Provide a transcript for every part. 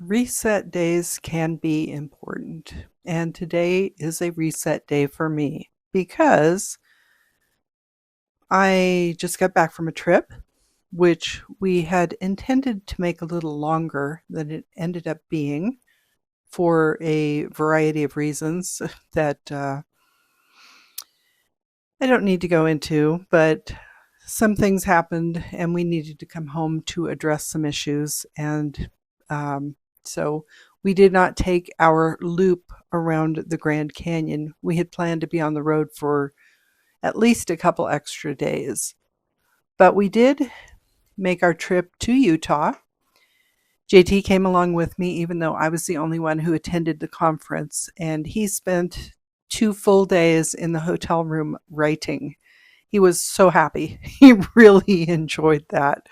Reset days can be important, and today is a reset day for me because I just got back from a trip, which we had intended to make a little longer than it ended up being for a variety of reasons that I don't need to go into, but some things happened and we needed to come home to address some issues. And so we did not take our loop around the Grand Canyon. We had planned to be on the road for at least a couple extra days. But we did make our trip to Utah. JT came along with me, even though I was the only one who attended the conference, and he spent 2 full days in the hotel room writing. He was so happy. He really enjoyed that.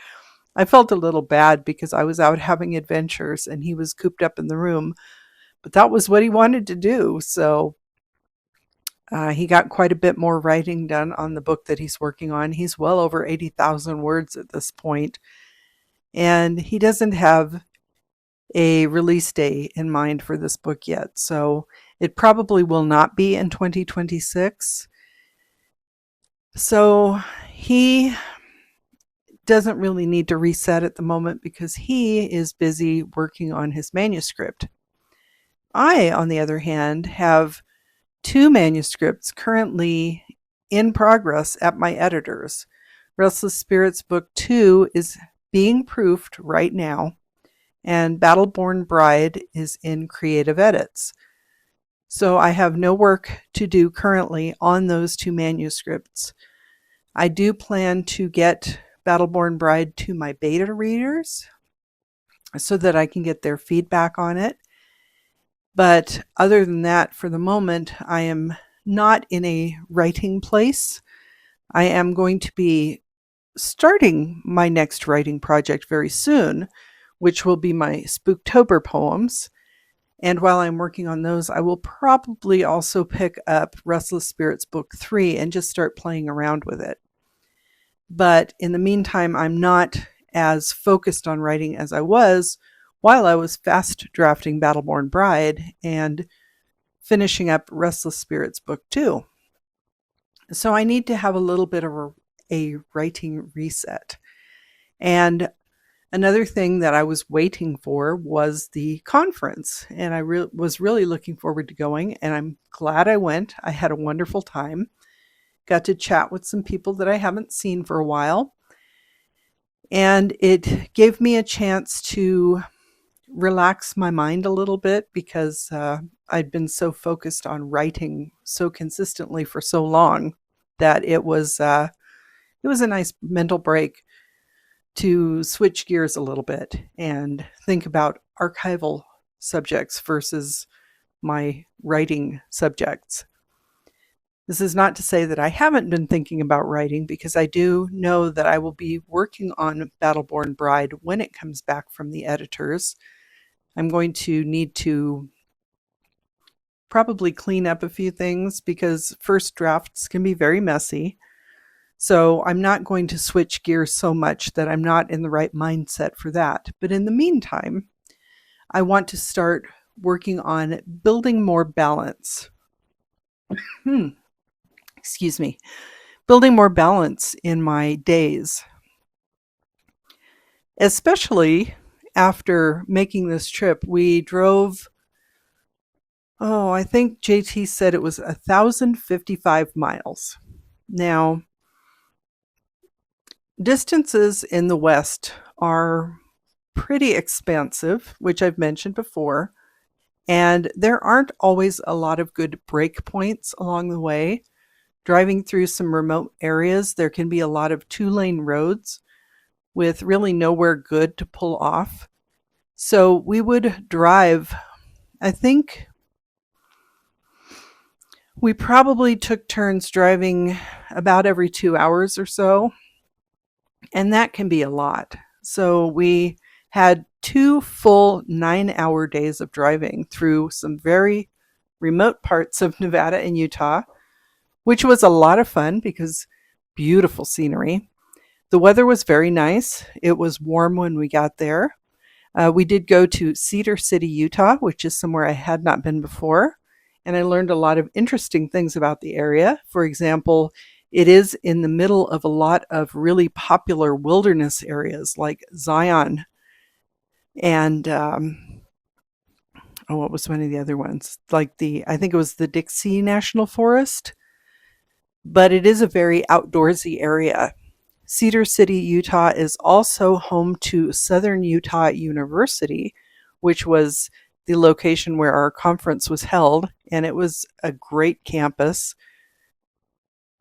I felt a little bad because I was out having adventures and he was cooped up in the room, but that was what he wanted to do. So he got quite a bit more writing done on the book that he's working on. He's well over 80,000 words at this point, and he doesn't have a release date in mind for this book yet. So it probably will not be in 2026. So he doesn't really need to reset at the moment because he is busy working on his manuscript. I, on the other hand, have 2 manuscripts currently in progress at my editors. Restless Spirits Book 2 is being proofed right now, and Battleborn Bride is in creative edits. So I have no work to do currently on those 2 manuscripts. I do plan to get Battleborn Bride to my beta readers so that I can get their feedback on it. But other than that, for the moment, I am not in a writing place. I am going to be starting my next writing project very soon, which will be my Spooktober poems. And while I'm working on those, I will probably also pick up Restless Spirits Book 3 and just start playing around with it. But in the meantime, I'm not as focused on writing as I was while I was fast drafting Battleborn Bride and finishing up Restless Spirits Book 2. So I need to have a little bit of a writing reset. And another thing that I was waiting for was the conference, and I was really looking forward to going, and I'm glad I went. I had a wonderful time. Got to chat with some people that I haven't seen for a while, and it gave me a chance to relax my mind a little bit because I'd been so focused on writing so consistently for so long that it was a nice mental break to switch gears a little bit and think about archival subjects versus my writing subjects. This is not to say that I haven't been thinking about writing, because I do know that I will be working on Battleborn Bride when it comes back from the editors. I'm going to need to probably clean up a few things because first drafts can be very messy. So I'm not going to switch gears so much that I'm not in the right mindset for that. But in the meantime, I want to start working on building more balance. Excuse me. Building more balance in my days, especially after making this trip. We drove, I think JT said it was 1,055 miles. Now, distances in the West are pretty expansive, which I've mentioned before, and there aren't always a lot of good break points along the way. Driving through some remote areas, there can be a lot of 2-lane roads with really nowhere good to pull off. So we would drive, I think we probably took turns driving about every 2 hours or so, and that can be a lot. So we had 2 full 9-hour days of driving through some very remote parts of Nevada and Utah, which was a lot of fun because beautiful scenery. The weather was very nice. It was warm when we got there. We did go to Cedar City, Utah, which is somewhere I had not been before. And I learned a lot of interesting things about the area. For example, it is in the middle of a lot of really popular wilderness areas like Zion and what was one of the other ones? I think it was the Dixie National Forest, but it is a very outdoorsy area. Cedar City, Utah is also home to Southern Utah University, which was the location where our conference was held, and it was a great campus.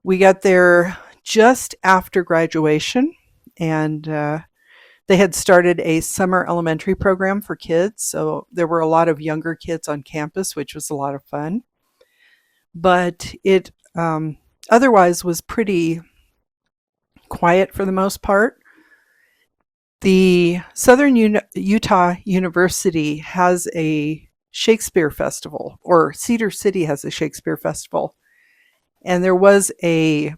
We got there just after graduation, and they had started a summer elementary program for kids, so there were a lot of younger kids on campus, which was a lot of fun. But it otherwise was pretty quiet for the most part. The Southern Utah University has a Shakespeare Festival, or Cedar City has a Shakespeare Festival. And there was a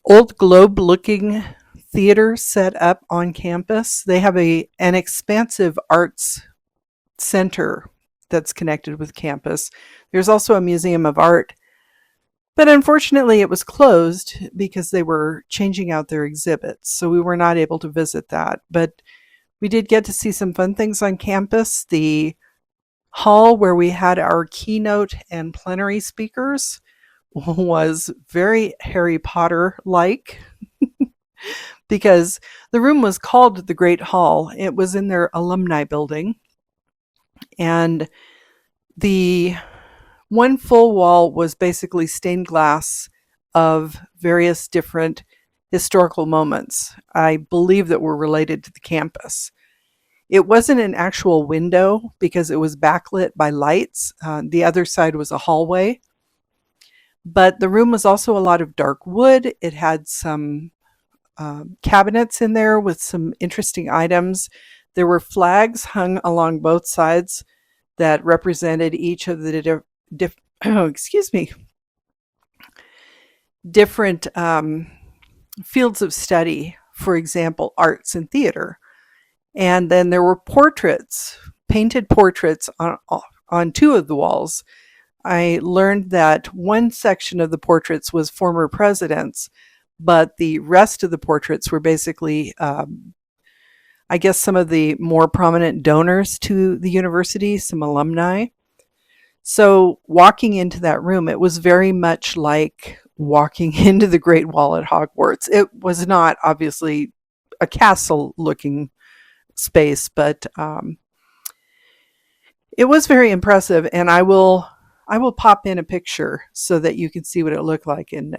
old globe looking theater set up on campus. They have an expansive arts center that's connected with campus. There's also a museum of art, but unfortunately it was closed because they were changing out their exhibits, so we were not able to visit that. But we did get to see some fun things on campus. The hall where we had our keynote and plenary speakers was very Harry Potter like because the room was called the Great Hall. It was in their alumni building, and the one full wall was basically stained glass of various different historical moments, I believe, that were related to the campus. It wasn't an actual window because it was backlit by lights. The other side was a hallway. But the room was also a lot of dark wood. It had some cabinets in there with some interesting items. There were flags hung along both sides that represented each of the different fields of study. For example, arts and theater. And then there were portraits, painted portraits on two of the walls. I learned that one section of the portraits was former presidents, but the rest of the portraits were basically, I guess, some of the more prominent donors to the university, some alumni. So walking into that room, it was very much like walking into the Great Wall at Hogwarts. It was not obviously a castle-looking space, but it was very impressive, and I will pop in a picture so that you can see what it looked like. And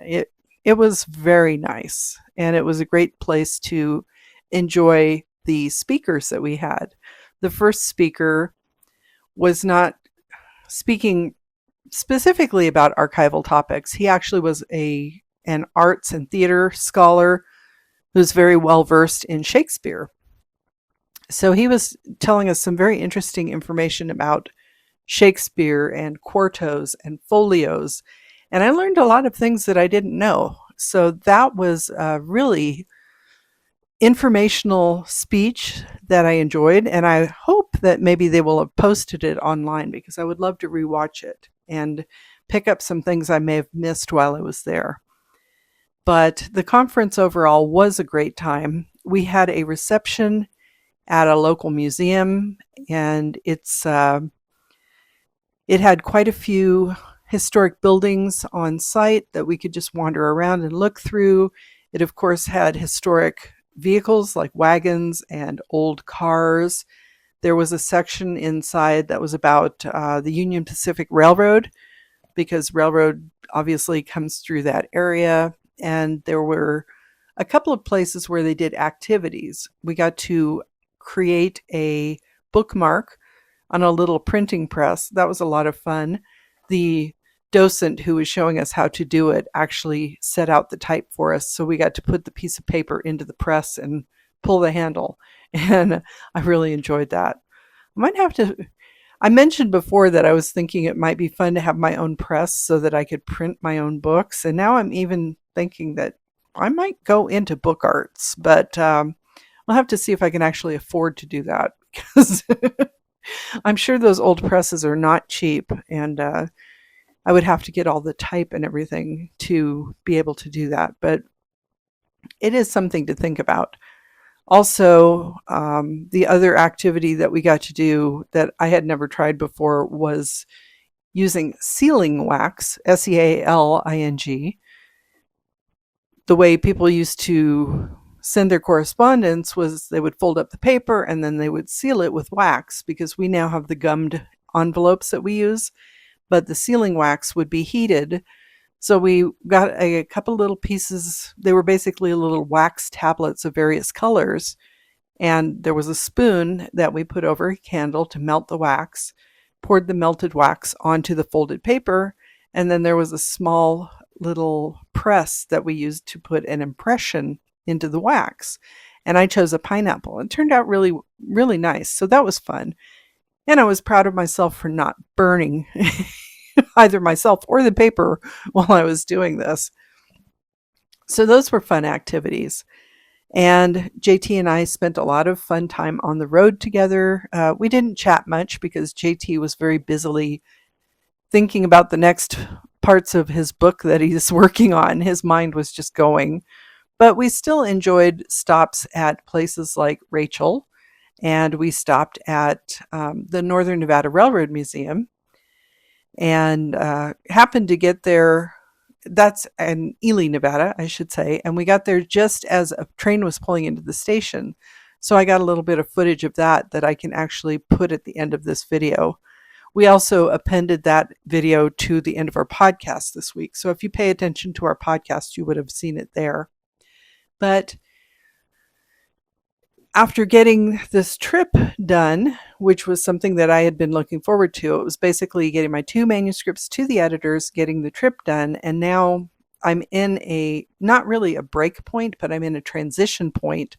it was very nice, and it was a great place to enjoy the speakers that we had. The first speaker was not speaking specifically about archival topics. He actually was an arts and theater scholar who's very well versed in Shakespeare. So he was telling us some very interesting information about Shakespeare and quartos and folios. And I learned a lot of things that I didn't know. So that was a really informational speech that I enjoyed. And I hope that maybe they will have posted it online because I would love to rewatch it and pick up some things I may have missed while I was there. But the conference overall was a great time. We had a reception at a local museum, and it had quite a few historic buildings on site that we could just wander around and look through. It, of course, had historic vehicles like wagons and old cars. There was a section inside that was about the Union Pacific Railroad, because railroad obviously comes through that area. And there were a couple of places where they did activities. We got to create a bookmark on a little printing press. That was a lot of fun. The docent who was showing us how to do it actually set out the type for us, so we got to put the piece of paper into the press and pull the handle, and I really enjoyed that. I mentioned before that I was thinking it might be fun to have my own press so that I could print my own books, and now I'm even thinking that I might go into book arts, but I'll have to see if I can actually afford to do that because I'm sure those old presses are not cheap, and I would have to get all the type and everything to be able to do that. But it is something to think about. Also, the other activity that we got to do that I had never tried before was using sealing wax, SEALING. The way people used to send their correspondence was they would fold up the paper and then they would seal it with wax, because we now have the gummed envelopes that we use, but the sealing wax would be heated. So we got a couple little pieces. They were basically little wax tablets of various colors. And there was a spoon that we put over a candle to melt the wax, poured the melted wax onto the folded paper, and then there was a small little press that we used to put an impression into the wax. And I chose a pineapple. It turned out really, really nice. So that was fun. And I was proud of myself for not burning either myself or the paper while I was doing this. So those were fun activities. And JT and I spent a lot of fun time on the road together. We didn't chat much because JT was very busily thinking about the next parts of his book that he's working on. His mind was just going. But we still enjoyed stops at places like Rachel, and we stopped at the Northern Nevada Railroad Museum, and happened to get there. That's in Ely, Nevada, I should say. And we got there just as a train was pulling into the station. So I got a little bit of footage of that I can actually put at the end of this video. We also appended that video to the end of our podcast this week. So if you pay attention to our podcast, you would have seen it there. But after getting this trip done, which was something that I had been looking forward to, it was basically getting my 2 manuscripts to the editors, getting the trip done, and now I'm in not really a break point, but I'm in a transition point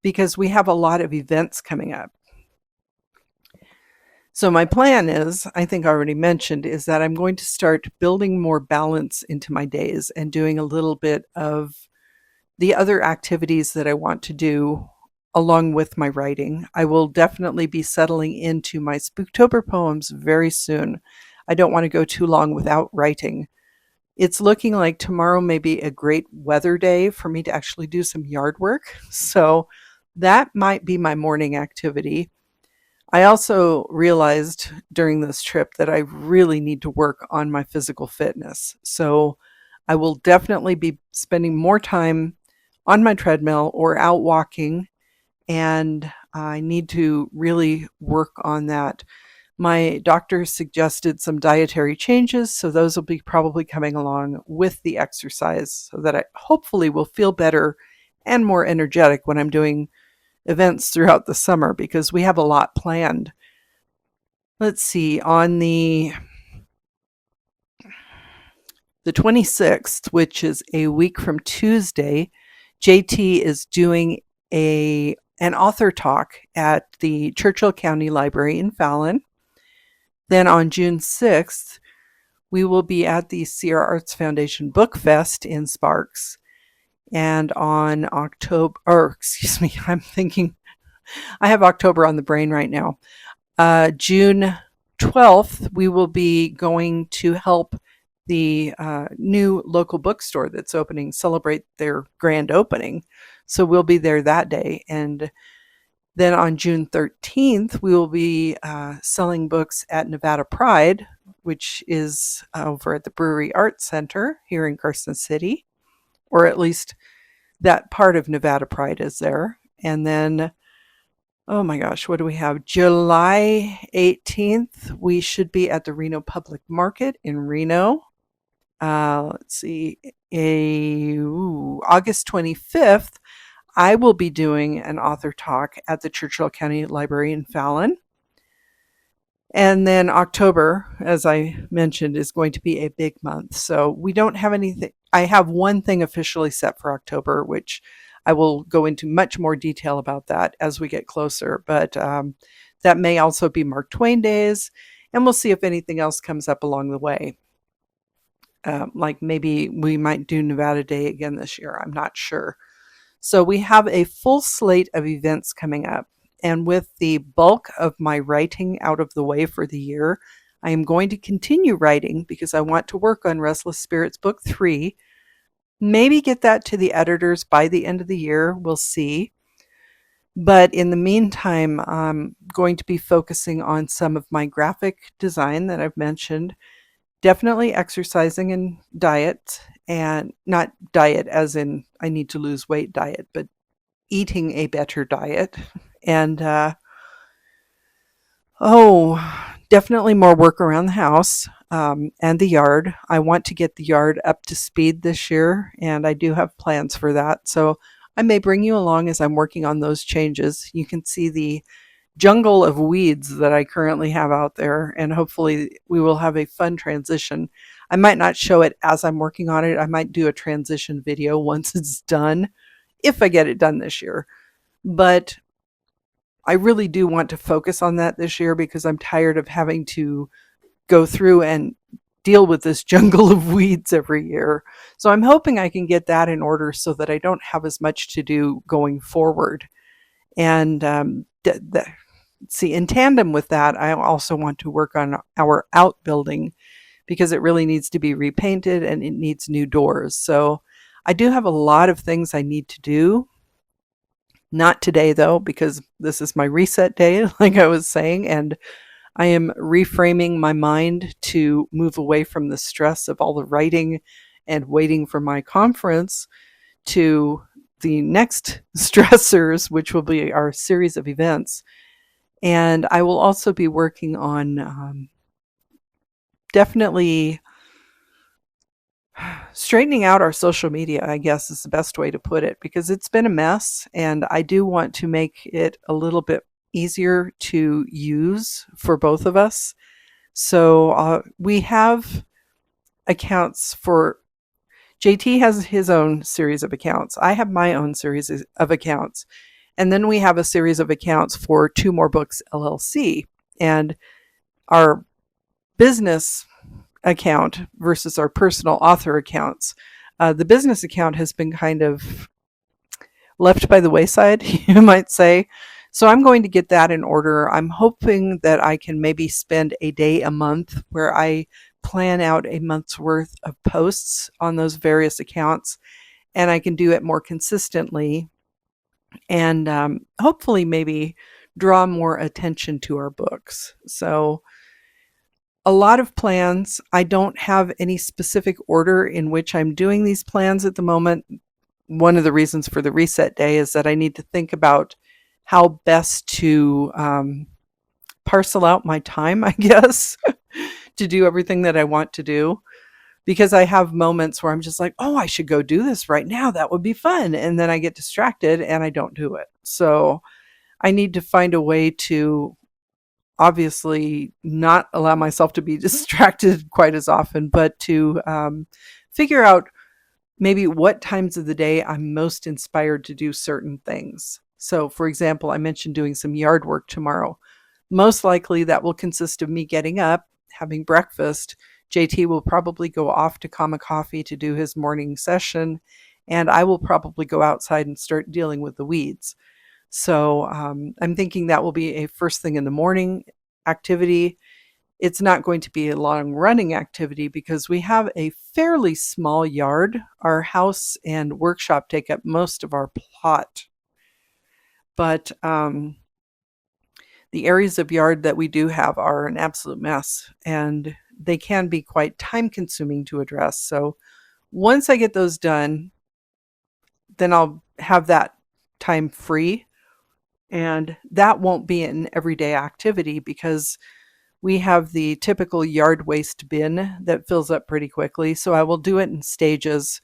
because we have a lot of events coming up. So my plan is, I think I already mentioned, is that I'm going to start building more balance into my days and doing a little bit of the other activities that I want to do along with my writing. I will definitely be settling into my Spooktober poems very soon. I don't want to go too long without writing. It's looking like tomorrow may be a great weather day for me to actually do some yard work. So that might be my morning activity. I also realized during this trip that I really need to work on my physical fitness. So I will definitely be spending more time on my treadmill or out walking, and I need to really work on that. My doctor suggested some dietary changes, so those will be probably coming along with the exercise so that I hopefully will feel better and more energetic when I'm doing events throughout the summer, because we have a lot planned. Let's see, on the 26th, which is a week from Tuesday, JT is doing an author talk at the Churchill County Library in Fallon. Then on June 6th, we will be at the Sierra Arts Foundation Book Fest in Sparks. And on I'm thinking, I have October on the brain right now. June 12th, we will be going to help the new local bookstore that's opening celebrate their grand opening. So we'll be there that day. And then on June 13th, we will be selling books at Nevada Pride, which is over at the Brewery Arts Center here in Carson City, or at least that part of Nevada Pride is there. And then, oh my gosh, what do we have? July 18th, we should be at the Reno Public Market in Reno. Let's see, August 25th, I will be doing an author talk at the Churchill County Library in Fallon. And then October, as I mentioned, is going to be a big month. So we don't have anything. I have one thing officially set for October, which I will go into much more detail about that as we get closer. But that may also be Mark Twain days. And we'll see if anything else comes up along the way. Like maybe we might do Nevada Day again this year. I'm not sure. So we have a full slate of events coming up. And with the bulk of my writing out of the way for the year, I am going to continue writing because I want to work on Restless Spirits Book 3. Maybe get that to the editors by the end of the year. We'll see. But in the meantime, I'm going to be focusing on some of my graphic design that I've mentioned. Definitely exercising and diet, and not diet as in I need to lose weight diet, but eating a better diet. And definitely more work around the house and the yard. I want to get the yard up to speed this year, and I do have plans for that. So I may bring you along as I'm working on those changes. You can see the jungle of weeds that I currently have out there, and hopefully we will have a fun transition. I might not show it as I'm working on it. I might do a transition video once it's done, if I get it done this year. But I really do want to focus on that this year because I'm tired of having to go through and deal with this jungle of weeds every year. So I'm hoping I can get that in order so that I don't have as much to do going forward. And see, in tandem with that, I also want to work on our outbuilding because it really needs to be repainted and it needs new doors. So I do have a lot of things I need to do. Not today, though, because this is my reset day, like I was saying, and I am reframing my mind to move away from the stress of all the writing and waiting for my conference to the next stressors, which will be our series of events. And I will also be working on definitely straightening out our social media, I guess is the best way to put it, because it's been a mess and I do want to make it a little bit easier to use for both of us. So we have accounts for JT has his own series of accounts. I have my own series of accounts. And then we have a series of accounts for Two More Books LLC. And our business account versus our personal author accounts. The business account has been kind of left by the wayside, you might say. So I'm going to get that in order. I'm hoping that I can maybe spend a day a month where I plan out a month's worth of posts on those various accounts, and I can do it more consistently and hopefully maybe draw more attention to our books. So a lot of plans. I don't have any specific order in which I'm doing these plans at the moment. One of the reasons for the reset day is that I need to think about how best to parcel out my time, I guess, to do everything that I want to do. Because I have moments where I'm just like, oh, I should go do this right now. That would be fun. And then I get distracted and I don't do it. So I need to find a way to obviously not allow myself to be distracted quite as often, but to figure out maybe what times of the day I'm most inspired to do certain things. So, for example, I mentioned doing some yard work tomorrow. Most likely that will consist of me getting up, having breakfast. JT will probably go off to Kama Coffee to do his morning session, and I will probably go outside and start dealing with the weeds. So I'm thinking that will be a first thing in the morning activity. It's not going to be a long running activity because we have a fairly small yard. Our house and workshop take up most of our plot. But the areas of yard that we do have are an absolute mess, and they can be quite time consuming to address. So once I get those done, then I'll have that time free. And that won't be an everyday activity because we have the typical yard waste bin that fills up pretty quickly. So I will do it in stages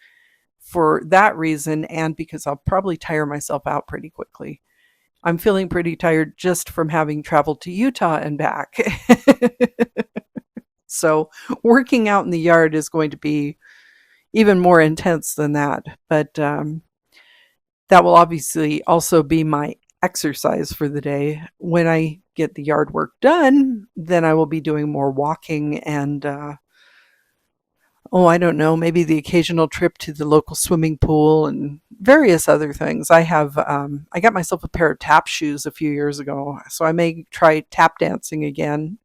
for that reason, and because I'll probably tire myself out pretty quickly. I'm feeling pretty tired just from having traveled to Utah and back. So working out in the yard is going to be even more intense than that. But that will obviously also be my exercise for the day. When I get the yard work done, then I will be doing more walking and Oh, I don't know, maybe the occasional trip to the local swimming pool and various other things. I got myself a pair of tap shoes a few years ago, so I may try tap dancing again.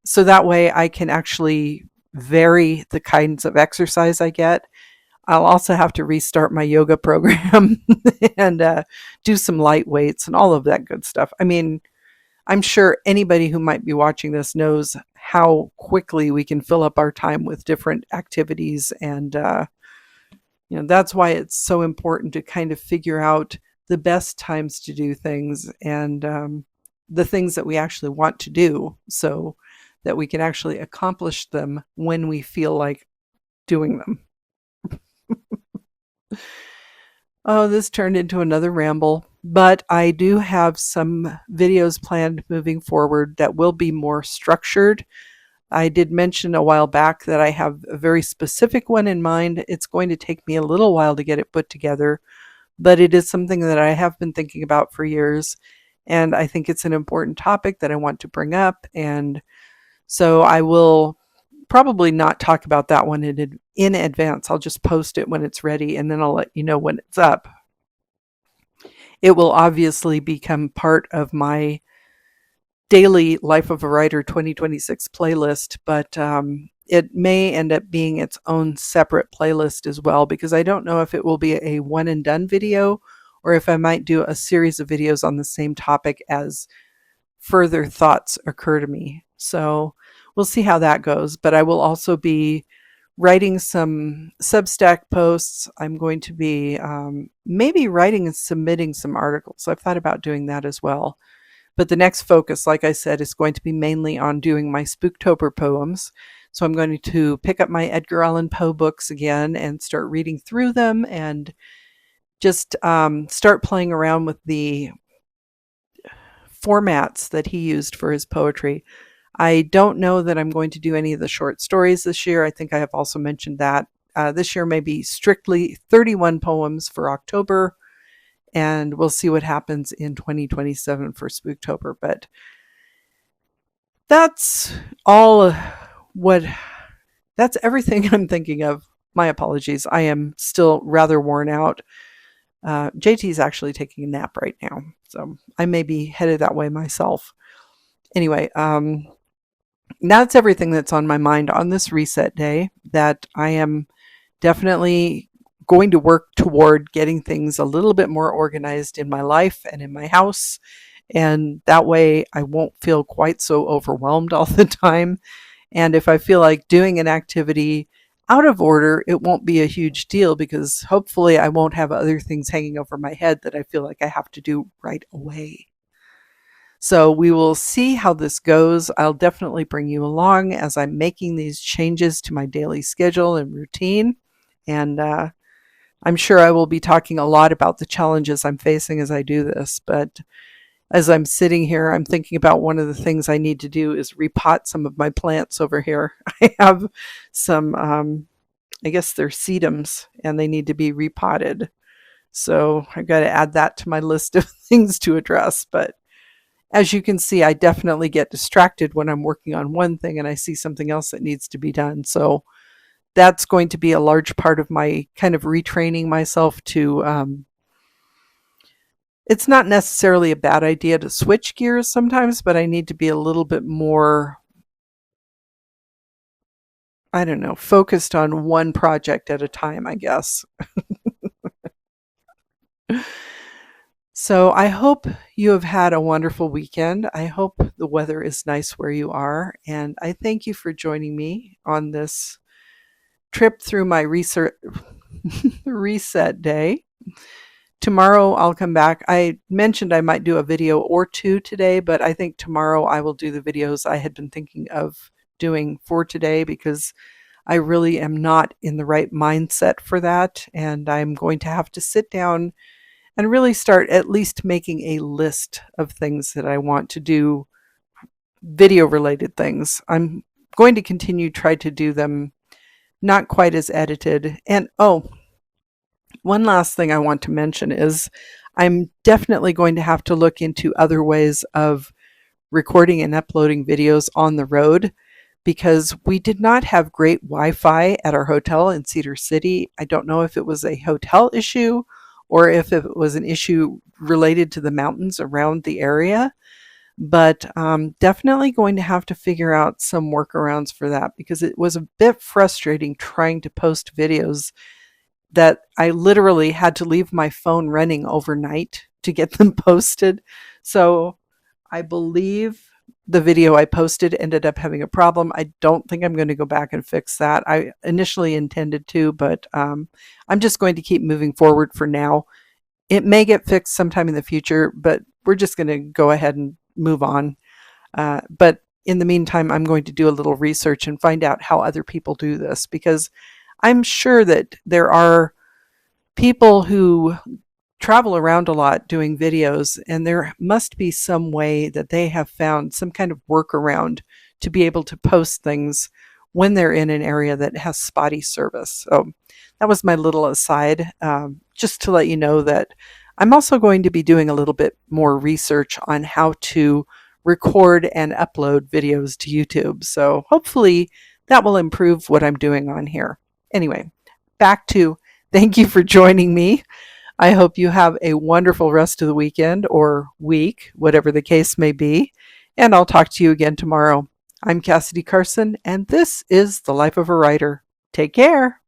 So that way I can actually vary the kinds of exercise I get. I'll also have to restart my yoga program and do some light weights and all of that good stuff. I mean, I'm sure anybody who might be watching this knows how quickly we can fill up our time with different activities. And, that's why it's so important to kind of figure out the best times to do things and the things that we actually want to do so that we can actually accomplish them when we feel like doing them. Oh, this turned into another ramble, but I do have some videos planned moving forward that will be more structured. I did mention a while back that I have a very specific one in mind. It's going to take me a little while to get it put together, but it is something that I have been thinking about for years. And I think it's an important topic that I want to bring up. And so I will probably not talk about that one in advance. I'll just post it when it's ready and then I'll let you know when it's up. It will obviously become part of my daily Life of a Writer 2026 playlist, but it may end up being its own separate playlist as well, because I don't know if it will be a one and done video or if I might do a series of videos on the same topic as further thoughts occur to me. So we'll see how that goes. But I will also be writing some Substack posts. I'm going to be maybe writing and submitting some articles. I've thought about doing that as well. But the next focus, like I said, is going to be mainly on doing my Spooktober poems. So I'm going to pick up my Edgar Allan Poe books again and start reading through them and just start playing around with the formats that he used for his poetry. I don't know that I'm going to do any of the short stories this year. I think I have also mentioned that. This year may be strictly 31 poems for October, and we'll see what happens in 2027 for Spooktober. But that's all that's everything I'm thinking of. My apologies. I am still rather worn out. JT's actually taking a nap right now, so I may be headed that way myself. Anyway, that's everything that's on my mind on this reset day, that I am definitely going to work toward getting things a little bit more organized in my life and in my house. And that way I won't feel quite so overwhelmed all the time. And if I feel like doing an activity out of order, it won't be a huge deal because hopefully I won't have other things hanging over my head that I feel like I have to do right away. So we will see how this goes. I'll definitely bring you along as I'm making these changes to my daily schedule and routine. And I'm sure I will be talking a lot about the challenges I'm facing as I do this. But as I'm sitting here, I'm thinking about one of the things I need to do is repot some of my plants over here. I have some, I guess they're sedums, and they need to be repotted. So I've got to add that to my list of things to address. But as you can see, I definitely get distracted when I'm working on one thing and I see something else that needs to be done. So that's going to be a large part of my kind of retraining myself to, it's not necessarily a bad idea to switch gears sometimes, but I need to be a little bit more, I don't know, focused on one project at a time, I guess. So I hope you have had a wonderful weekend. I hope the weather is nice where you are. And I thank you for joining me on this trip through my reset day. Tomorrow I'll come back. I mentioned I might do a video or two today, but I think tomorrow I will do the videos I had been thinking of doing for today because I really am not in the right mindset for that. And I'm going to have to sit down and really start at least making a list of things that I want to do, video related things. I'm going to continue to try to do them not quite as edited. And one last thing I want to mention is I'm definitely going to have to look into other ways of recording and uploading videos on the road, because we did not have great Wi-Fi at our hotel in Cedar City. I don't know if it was a hotel issue or if it was an issue related to the mountains around the area, but definitely going to have to figure out some workarounds for that, because it was a bit frustrating trying to post videos that I literally had to leave my phone running overnight to get them posted. So I believe the video I posted ended up having a problem. I don't think I'm going to go back and fix that. I initially intended to, but I'm just going to keep moving forward for now. It may get fixed sometime in the future, but we're just going to go ahead and move on. But in the meantime, I'm going to do a little research and find out how other people do this, because I'm sure that there are people who travel around a lot doing videos, and there must be some way that they have found some kind of workaround to be able to post things when they're in an area that has spotty service. So that was my little aside, just to let you know that I'm also going to be doing a little bit more research on how to record and upload videos to YouTube. So hopefully that will improve what I'm doing on here. Anyway, back to thank you for joining me. I hope you have a wonderful rest of the weekend or week, whatever the case may be, and I'll talk to you again tomorrow. I'm Cassidy Carson, and this is The Life of a Writer. Take care.